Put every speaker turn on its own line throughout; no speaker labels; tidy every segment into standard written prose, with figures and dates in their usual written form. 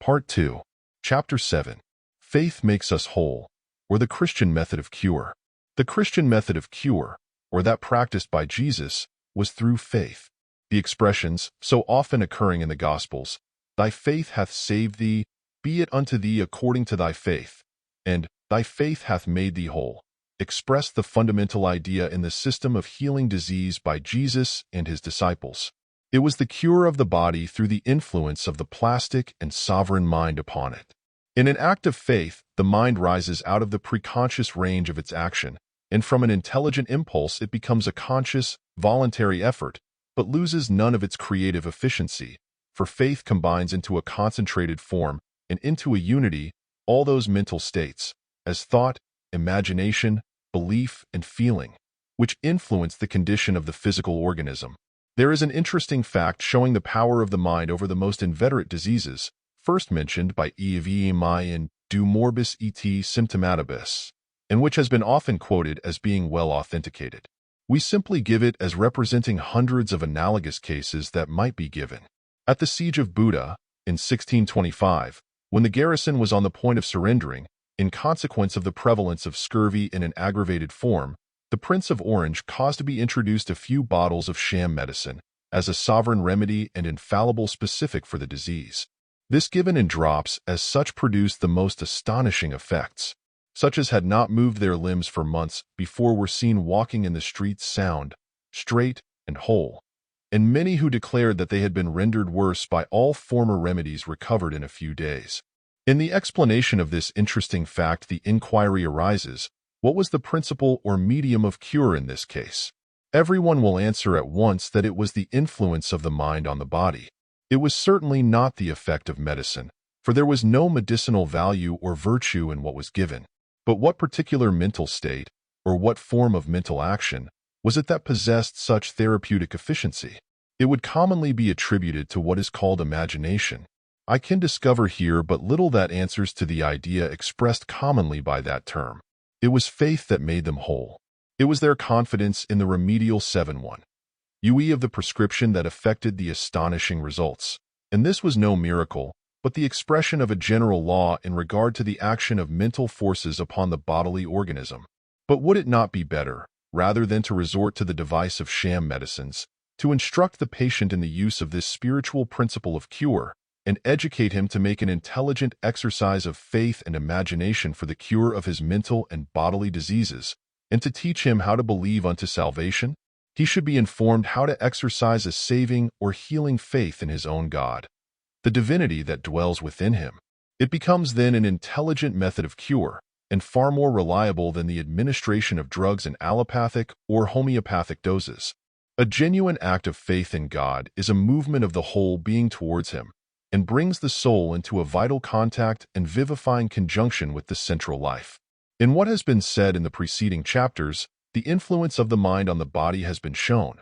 Part 2, Chapter 7, Faith Makes Us Whole, or the Christian Method of Cure. The Christian method of cure, or that practiced by Jesus, was through faith. The expressions, so often occurring in the Gospels, "Thy faith hath saved thee, be it unto thee according to thy faith," and "Thy faith hath made thee whole," express the fundamental idea in the system of healing disease by Jesus and his disciples. It was the cure of the body through the influence of the plastic and sovereign mind upon it. In an act of faith, the mind rises out of the preconscious range of its action, and from an intelligent impulse it becomes a conscious, voluntary effort, but loses none of its creative efficiency, for faith combines into a concentrated form and into a unity all those mental states, as thought, imagination, belief, and feeling, which influence the condition of the physical organism. There is an interesting fact showing the power of the mind over the most inveterate diseases, first mentioned by Evmi in De Morbis et Symptomatibus, and which has been often quoted as being well authenticated. We simply give it as representing hundreds of analogous cases that might be given. At the siege of Buda, in 1625, when the garrison was on the point of surrendering, in consequence of the prevalence of scurvy in an aggravated form, the Prince of Orange caused to be introduced a few bottles of sham medicine as a sovereign remedy and infallible specific for the disease. This given in drops as such produced the most astonishing effects. Such as had not moved their limbs for months before were seen walking in the streets sound, straight, and whole, and many who declared that they had been rendered worse by all former remedies recovered in a few days. In the explanation of this interesting fact, the inquiry arises, what was the principle or medium of cure in this case? Everyone will answer at once that it was the influence of the mind on the body. It was certainly not the effect of medicine, for there was no medicinal value or virtue in what was given. But what particular mental state, or what form of mental action, was it that possessed such therapeutic efficiency? It would commonly be attributed to what is called imagination. I can discover here but little that answers to the idea expressed commonly by that term. It was faith that made them whole. It was their confidence in the remedial 7-1 UE of the prescription that effected the astonishing results. And this was no miracle, but the expression of a general law in regard to the action of mental forces upon the bodily organism. But would it not be better, rather than to resort to the device of sham medicines, to instruct the patient in the use of this spiritual principle of cure, and educate him to make an intelligent exercise of faith and imagination for the cure of his mental and bodily diseases, and to teach him how to believe unto salvation? He should be informed how to exercise a saving or healing faith in his own God, the divinity that dwells within him. It becomes then an intelligent method of cure, and far more reliable than the administration of drugs in allopathic or homeopathic doses. A genuine act of faith in God is a movement of the whole being towards him, and brings the soul into a vital contact and vivifying conjunction with the central life. In what has been said in the preceding chapters, the influence of the mind on the body has been shown,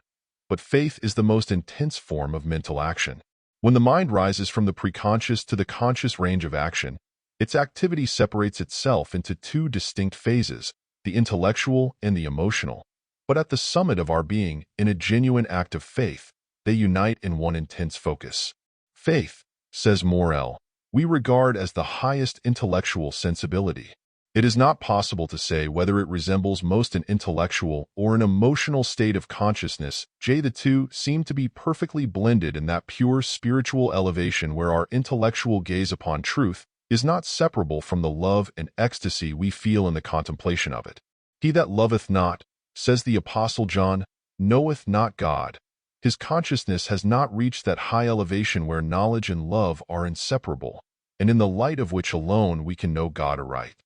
but faith is the most intense form of mental action. When the mind rises from the preconscious to the conscious range of action, its activity separates itself into two distinct phases, the intellectual and the emotional. But at the summit of our being, in a genuine act of faith, they unite in one intense focus. Faith, says Morel, we regard as the highest intellectual sensibility. It is not possible to say whether it resembles most an intellectual or an emotional state of consciousness. The two seem to be perfectly blended in that pure spiritual elevation where our intellectual gaze upon truth is not separable from the love and ecstasy we feel in the contemplation of it. He that loveth not, says the Apostle John, knoweth not God. His consciousness has not reached that high elevation where knowledge and love are inseparable, and in the light of which alone we can know God aright.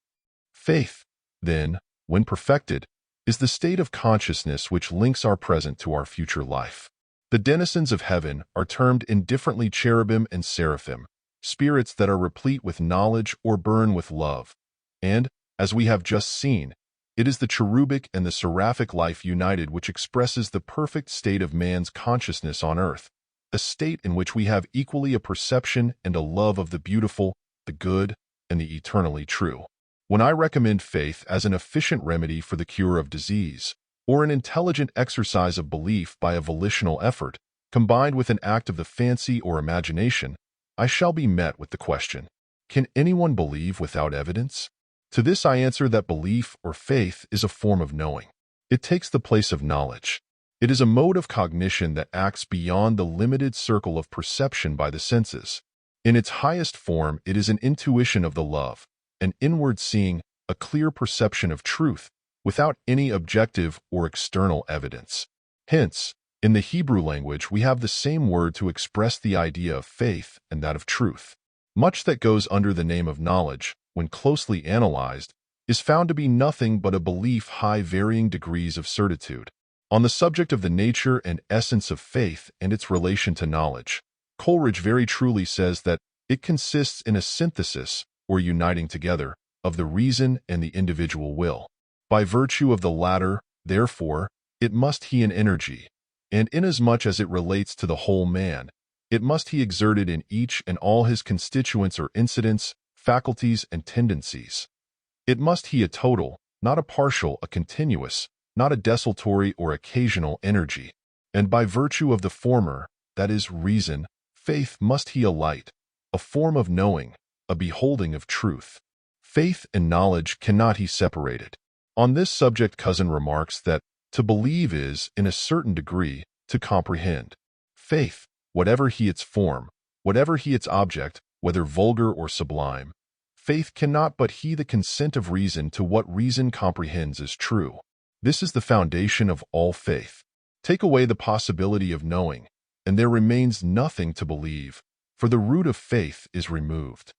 Faith, then, when perfected, is the state of consciousness which links our present to our future life. The denizens of heaven are termed indifferently cherubim and seraphim, spirits that are replete with knowledge or burn with love. And, as we have just seen, it is the cherubic and the seraphic life united which expresses the perfect state of man's consciousness on earth, a state in which we have equally a perception and a love of the beautiful, the good, and the eternally true. When I recommend faith as an efficient remedy for the cure of disease, or an intelligent exercise of belief by a volitional effort, combined with an act of the fancy or imagination, I shall be met with the question, can anyone believe without evidence? To this I answer that belief or faith is a form of knowing. It takes the place of knowledge. It is a mode of cognition that acts beyond the limited circle of perception by the senses. In its highest form, it is an intuition of the love, an inward seeing, a clear perception of truth, without any objective or external evidence. Hence, in the Hebrew language, we have the same word to express the idea of faith and that of truth. Much that goes under the name of knowledge, when closely analyzed, is found to be nothing but a belief high varying degrees of certitude. On the subject of the nature and essence of faith and its relation to knowledge, Coleridge very truly says that it consists in a synthesis, or uniting together, of the reason and the individual will. By virtue of the latter, therefore, it must he an energy, and inasmuch as it relates to the whole man, it must he exerted in each and all his constituents or incidents, faculties, and tendencies. It must he a total, not a partial, a continuous, not a desultory or occasional energy. And by virtue of the former, that is, reason, faith must he a light, a form of knowing, a beholding of truth. Faith and knowledge cannot he separated. On this subject Cousin remarks that to believe is, in a certain degree, to comprehend. Faith, whatever he its form, whatever he its object, whether vulgar or sublime, faith cannot but he the consent of reason to what reason comprehends as true. This is the foundation of all faith. Take away the possibility of knowing, and there remains nothing to believe, for the root of faith is removed.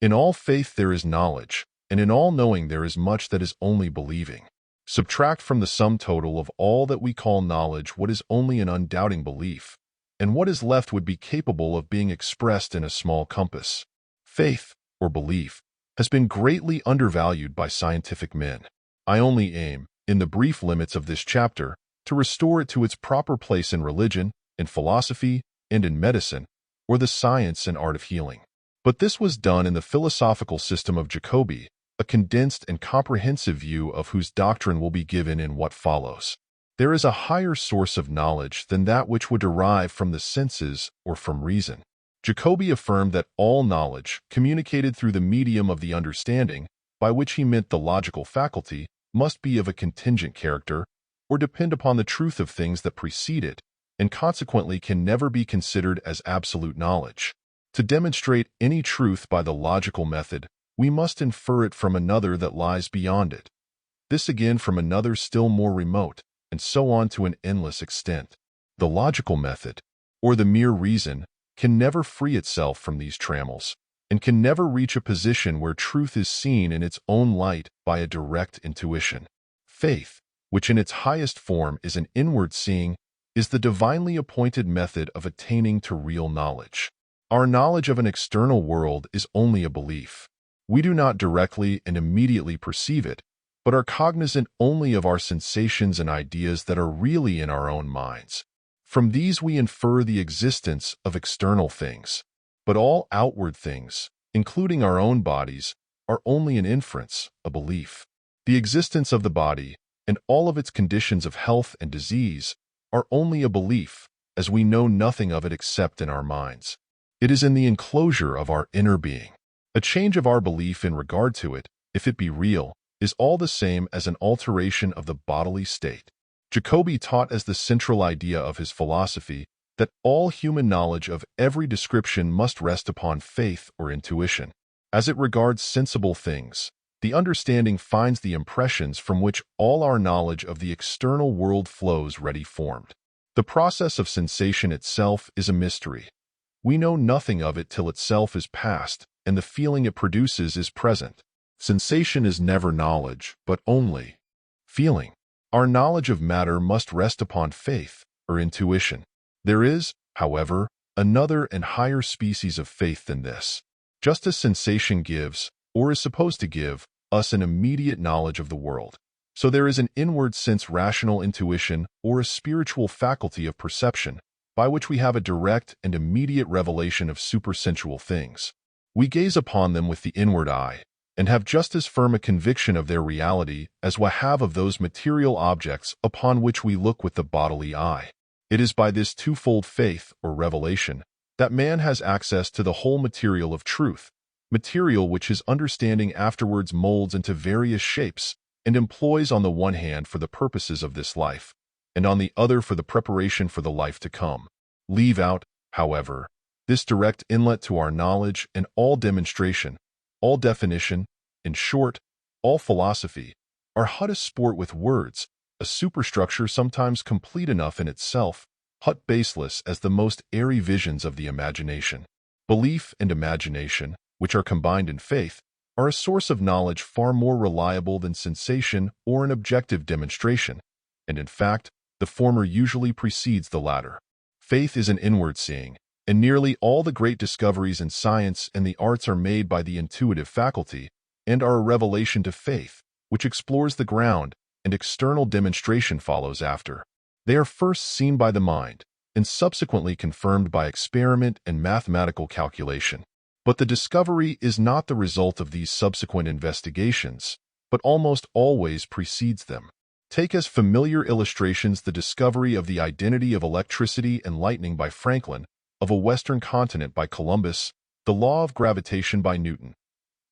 In all faith there is knowledge, and in all knowing there is much that is only believing. Subtract from the sum total of all that we call knowledge what is only an undoubting belief, and what is left would be capable of being expressed in a small compass. Faith, or belief, has been greatly undervalued by scientific men. I only aim, in the brief limits of this chapter, to restore it to its proper place in religion, in philosophy, and in medicine, or the science and art of healing. But this was done in the philosophical system of Jacobi, a condensed and comprehensive view of whose doctrine will be given in what follows. There is a higher source of knowledge than that which would derive from the senses or from reason. Jacobi affirmed that all knowledge, communicated through the medium of the understanding, by which he meant the logical faculty, must be of a contingent character, or depend upon the truth of things that precede it, and consequently can never be considered as absolute knowledge. To demonstrate any truth by the logical method, we must infer it from another that lies beyond it, this again from another still more remote, and so on to an endless extent. The logical method, or the mere reason, can never free itself from these trammels, and can never reach a position where truth is seen in its own light by a direct intuition. Faith, which in its highest form is an inward seeing, is the divinely appointed method of attaining to real knowledge. Our knowledge of an external world is only a belief. We do not directly and immediately perceive it, but are cognizant only of our sensations and ideas that are really in our own minds. From these we infer the existence of external things. But all outward things, including our own bodies, are only an inference, a belief. The existence of the body, and all of its conditions of health and disease, are only a belief, as we know nothing of it except in our minds. It is in the enclosure of our inner being. A change of our belief in regard to it, if it be real, is all the same as an alteration of the bodily state. Jacobi taught as the central idea of his philosophy that all human knowledge of every description must rest upon faith or intuition. As it regards sensible things, the understanding finds the impressions from which all our knowledge of the external world flows ready formed. The process of sensation itself is a mystery. We know nothing of it till itself is past, and the feeling it produces is present. Sensation is never knowledge, but only feeling. Our knowledge of matter must rest upon faith, or intuition. There is, however, another and higher species of faith than this. Just as sensation gives, or is supposed to give, us an immediate knowledge of the world, so there is an inward sense rational intuition or a spiritual faculty of perception, by which we have a direct and immediate revelation of supersensual things. We gaze upon them with the inward eye, and have just as firm a conviction of their reality as we have of those material objects upon which we look with the bodily eye. It is by this twofold faith, or revelation, that man has access to the whole material of truth, material which his understanding afterwards molds into various shapes and employs on the one hand for the purposes of this life, and on the other for the preparation for the life to come. Leave out, however, this direct inlet to our knowledge, and all demonstration, all definition, in short, all philosophy, are hut a sport with words, a superstructure sometimes complete enough in itself, hut baseless as the most airy visions of the imagination. Belief and imagination, which are combined in faith, are a source of knowledge far more reliable than sensation or an objective demonstration, and in fact, the former usually precedes the latter. Faith is an inward seeing, and nearly all the great discoveries in science and the arts are made by the intuitive faculty, and are a revelation to faith, which explores the ground, and external demonstration follows after. They are first seen by the mind, and subsequently confirmed by experiment and mathematical calculation. But the discovery is not the result of these subsequent investigations, but almost always precedes them. Take as familiar illustrations the discovery of the identity of electricity and lightning by Franklin, of a western continent by Columbus, the law of gravitation by Newton.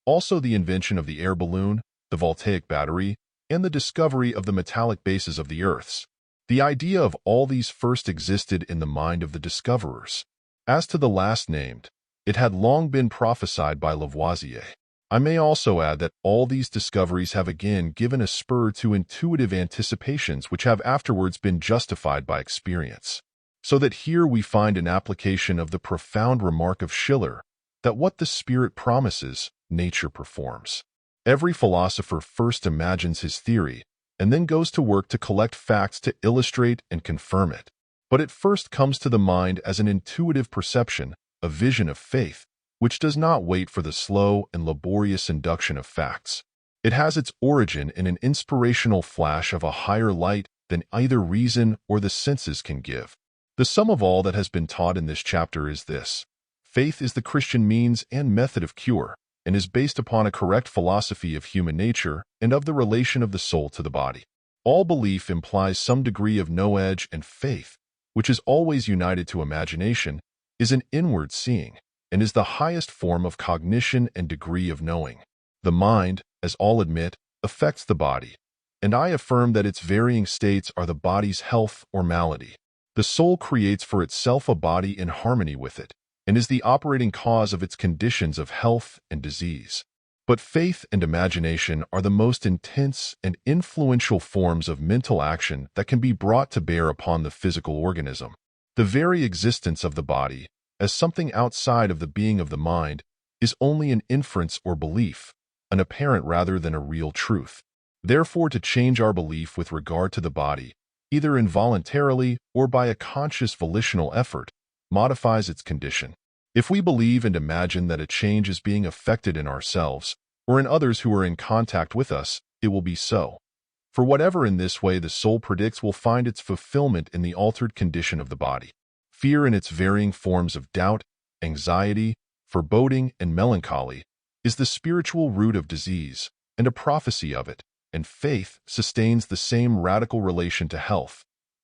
Also the invention of the air balloon, the voltaic battery, and the discovery of the metallic bases of the earths. The idea of all these first existed in the mind of the discoverers. As to the last named, it had long been prophesied by Lavoisier. I may also add that all these discoveries have again given a spur to intuitive anticipations which have afterwards been justified by experience. So that here we find an application of the profound remark of Schiller, that what the spirit promises, nature performs. Every philosopher first imagines his theory, and then goes to work to collect facts to illustrate and confirm it. But it first comes to the mind as an intuitive perception, a vision of faith, which does not wait for the slow and laborious induction of facts. It has its origin in an inspirational flash of a higher light than either reason or the senses can give. The sum of all that has been taught in this chapter is this: faith is the Christian means and method of cure, and is based upon a correct philosophy of human nature and of the relation of the soul to the body. All belief implies some degree of know-edge, and faith, which is always united to imagination, is an inward seeing, and is the highest form of cognition and degree of knowing. The mind, as all admit, affects the body, and I affirm that its varying states are the body's health or malady. The soul creates for itself a body in harmony with it, and is the operating cause of its conditions of health and disease. But faith and imagination are the most intense and influential forms of mental action that can be brought to bear upon the physical organism. The very existence of the body, as something outside of the being of the mind, is only an inference or belief, an apparent rather than a real truth. Therefore, to change our belief with regard to the body, either involuntarily or by a conscious volitional effort, modifies its condition. If we believe and imagine that a change is being effected in ourselves, or in others who are in contact with us, it will be so. For whatever in this way the soul predicts will find its fulfillment in the altered condition of the body. Fear in its varying forms of doubt, anxiety, foreboding, and melancholy is the spiritual root of disease, and a prophecy of it, and faith sustains the same radical relation to health,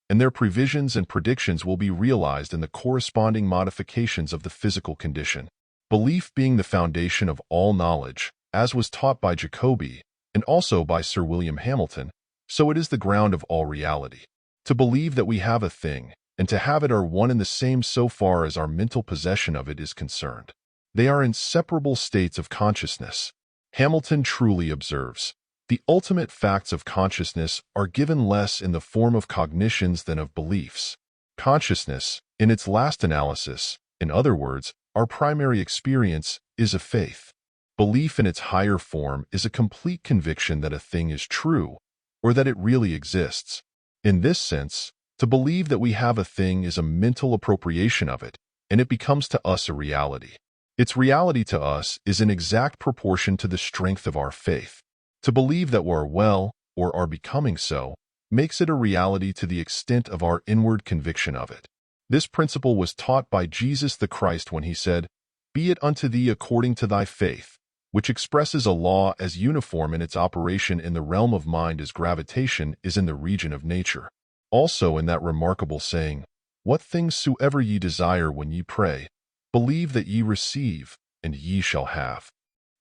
and their previsions and predictions will be realized in the corresponding modifications of the physical condition. Belief being the foundation of all knowledge, as was taught by Jacobi, and also by Sir William Hamilton, so it is the ground of all reality. To believe that we have a thing, and to have it are one and the same so far as our mental possession of it is concerned. They are inseparable states of consciousness. Hamilton truly observes, "The ultimate facts of consciousness are given less in the form of cognitions than of beliefs. Consciousness, in its last analysis, in other words, our primary experience, is a faith. Belief in its higher form is a complete conviction that a thing is true, or that it really exists. In this sense, to believe that we have a thing is a mental appropriation of it, and it becomes to us a reality. Its reality to us is in exact proportion to the strength of our faith. To believe that we are well, or are becoming so, makes it a reality to the extent of our inward conviction of it. This principle was taught by Jesus the Christ when he said, 'Be it unto thee according to thy faith,' which expresses a law as uniform in its operation in the realm of mind as gravitation is in the region of nature. Also in that remarkable saying, 'What things soever ye desire when ye pray, Believe that ye receive, and ye shall have.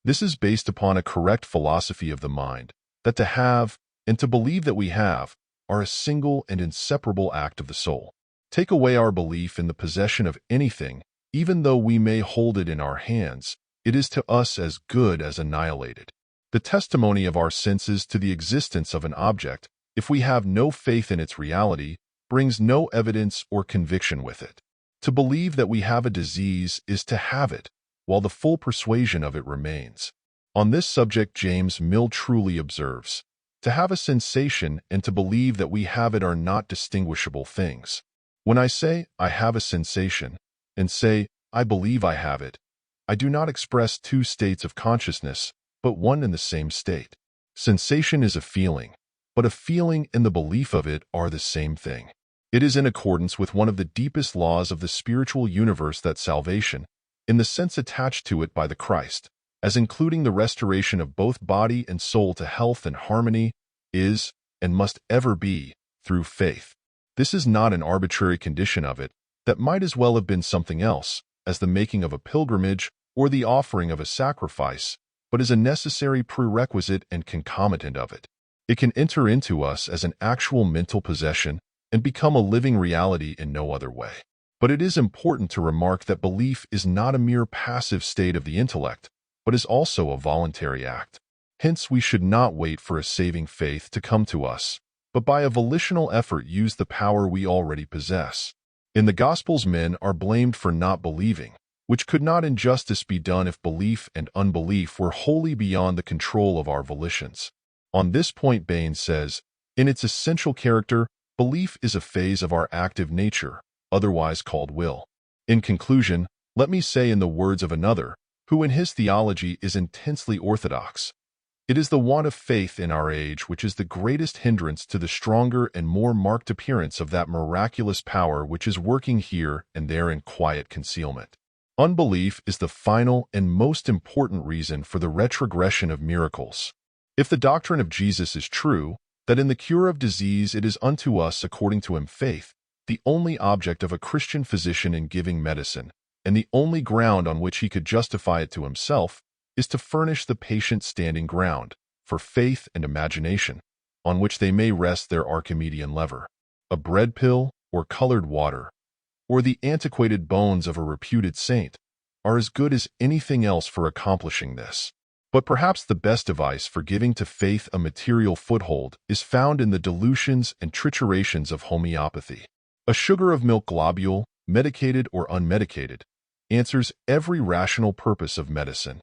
This is based upon a correct philosophy of the mind, that to have and to believe that we have are a single and inseparable act of the soul. Take away our belief in the possession of anything, even though we may hold it in our hands, it is to us as good as annihilated. The testimony of our senses to the existence of an object, if we have no faith in its reality, brings no evidence or conviction with it. To believe that we have a disease is to have it, while the full persuasion of it remains. On this subject, James Mill truly observes, to have a sensation and to believe that we have it are not distinguishable things. When I say, I have a sensation, and say, I believe I have it, I do not express two states of consciousness, but one and the same state. Sensation is a feeling, but a feeling and the belief of it are the same thing. It is in accordance with one of the deepest laws of the spiritual universe that salvation, in the sense attached to it by the Christ, as including the restoration of both body and soul to health and harmony, is, and must ever be, through faith. This is not an arbitrary condition of it, that might as well have been something else, as the making of a pilgrimage or the offering of a sacrifice, but is a necessary prerequisite and concomitant of it. It can enter into us as an actual mental possession and become a living reality in no other way. But it is important to remark that belief is not a mere passive state of the intellect, but is also a voluntary act. Hence, we should not wait for a saving faith to come to us, but by a volitional effort use the power we already possess. In the Gospels, men are blamed for not believing, which could not in justice be done if belief and unbelief were wholly beyond the control of our volitions. On this point, Bain says, in its essential character, belief is a phase of our active nature, otherwise called will. In conclusion, let me say in the words of another, who in his theology is intensely orthodox, it is the want of faith in our age which is the greatest hindrance to the stronger and more marked appearance of that miraculous power which is working here and there in quiet concealment. Unbelief is the final and most important reason for the retrogression of miracles. If the doctrine of Jesus is true, that in the cure of disease it is unto us according to him faith, the only object of a Christian physician in giving medicine, and the only ground on which he could justify it to himself, is to furnish the patient standing ground for faith and imagination, on which they may rest their Archimedean lever. A bread pill, or colored water, or the antiquated bones of a reputed saint, are as good as anything else for accomplishing this. But perhaps the best device for giving to faith a material foothold is found in the dilutions and triturations of homeopathy. A sugar of milk globule, medicated or unmedicated, answers every rational purpose of medicine.